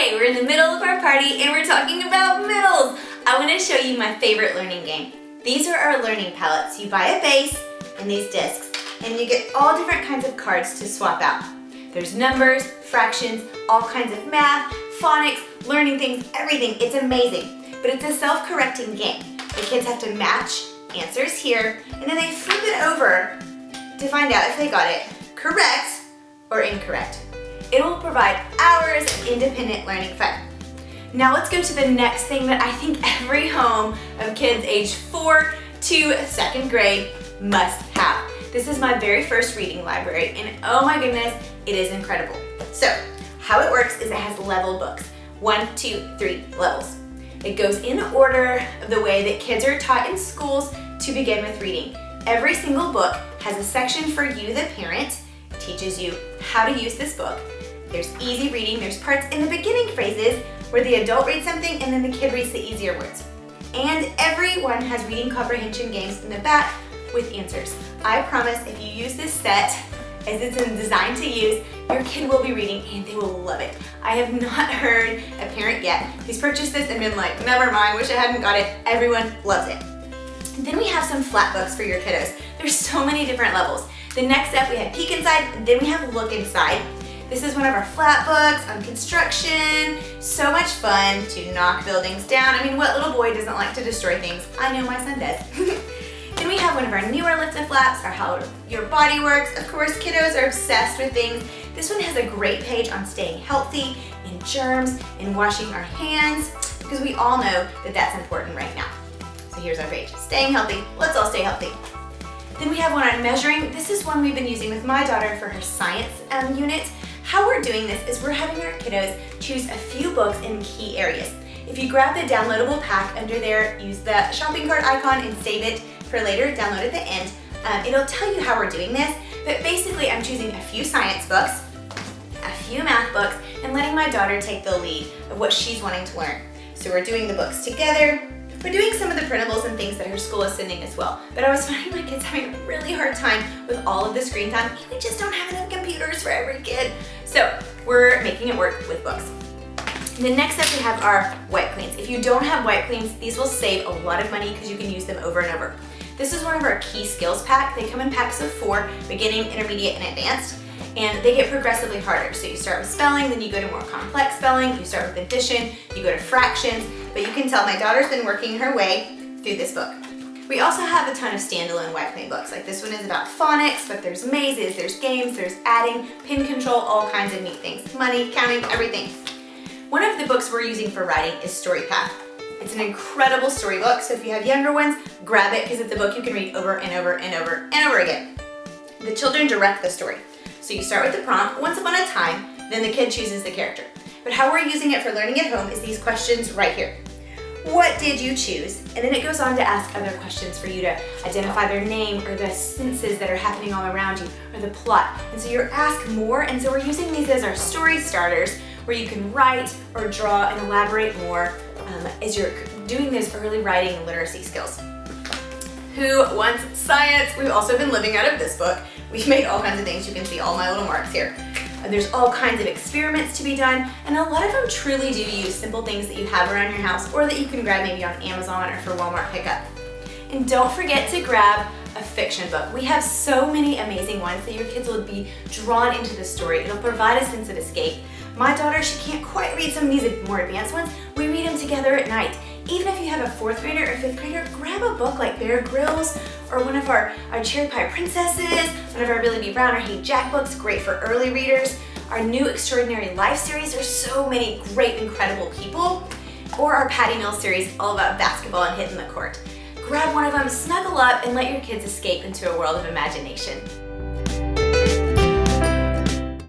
Okay, we're in the middle of our party and we're talking about middles. I want to show you my favorite learning game. These are our learning palettes. You buy a base and these discs, and you get all different kinds of cards to swap out. There's numbers, fractions, all kinds of math, phonics, learning things, everything. It's amazing, but it's a self-correcting game. The kids have to match answers here, and then they flip it over to find out if they got it correct or incorrect. It will provide hours of independent learning fun. Now let's go to the next thing that I think every home of kids age 4 to 2nd grade must have. This is my very first reading library, and oh my goodness, it is incredible. So how it works is it has level books, 1, 2, 3 levels. It goes in order of the way that kids are taught in schools to begin with reading. Every single book has a section for you, the parent. It teaches you how to use this book. There's easy reading. There's parts in the beginning phrases where the adult reads something and then the kid reads the easier words. And everyone has reading comprehension games in the back with answers. I promise if you use this set as it's designed to use, your kid will be reading and they will love it. I have not heard a parent yet who's purchased this and been like, never mind, wish I hadn't got it. Everyone loves it. Then we have some flat books for your kiddos. There's so many different levels. The next up we have Peek Inside, and then we have Look Inside. This is one of our flat books on construction. So much fun to knock buildings down. I mean, what little boy doesn't like to destroy things? I know my son does. Then we have one of our newer lift and flaps, or How Your Body Works. Of course, kiddos are obsessed with things. This one has a great page on staying healthy, and germs, and washing our hands, because we all know that that's important right now. So here's our page, staying healthy. Let's all stay healthy. Then we have one on measuring. This is one we've been using with my daughter for her science unit. How we're doing this is we're having our kiddos choose a few books in key areas. If you grab the downloadable pack under there, use the shopping cart icon and save it for later, download at the end. It'll tell you how we're doing this, but basically I'm choosing a few science books, a few math books, and letting my daughter take the lead of what she's wanting to learn. So we're doing the books together. We're doing some of the printables and things that her school is sending as well. But I was finding my kids having a really hard time with all of the screen time. We just don't have enough computers for every kid. So we're making it work with books. And then next up we have our White Cleans. If you don't have White Cleans, these will save a lot of money because you can use them over and over. This is one of our key skills pack. They come in packs of 4, beginning, intermediate, and advanced. And they get progressively harder. So you start with spelling, then you go to more complex spelling, you start with addition, you go to fractions, but you can tell my daughter's been working her way through this book. We also have a ton of standalone White Clean books. Like this one is about phonics, but there's mazes, there's games, there's adding, pin control, all kinds of neat things. Money, counting, everything. One of the books we're using for writing is Story Path. It's an incredible storybook, so if you have younger ones, grab it because it's a book you can read over and over and over and over again. The children direct the story. So you start with the prompt, once upon a time, then the kid chooses the character. But how we're using it for learning at home is these questions right here. What did you choose? And then it goes on to ask other questions for you to identify their name or the sentences that are happening all around you or the plot. And so you're asked more, and so we're using these as our story starters where you can write or draw and elaborate more as you're doing those early writing and literacy skills. Who wants science? We've also been living out of this book. We've made all kinds of things. You can see all my little marks here. There's all kinds of experiments to be done, and a lot of them truly do use simple things that you have around your house or that you can grab maybe on Amazon or for Walmart pickup. And don't forget to grab a fiction book. We have so many amazing ones that your kids will be drawn into the story. It'll provide a sense of escape. My daughter, she can't quite read some of these more advanced ones. We read them together at night. Even if you have a 4th grader or 5th grader, grab a book like Bear Grylls or one of our Cherry Pie Princesses, one of our Billy B. Brown or Hey Jack books, great for early readers. Our new Extraordinary Life series, there's so many great, incredible people. Or our Patty Mills series, all about basketball and hitting the court. Grab one of them, snuggle up, and let your kids escape into a world of imagination.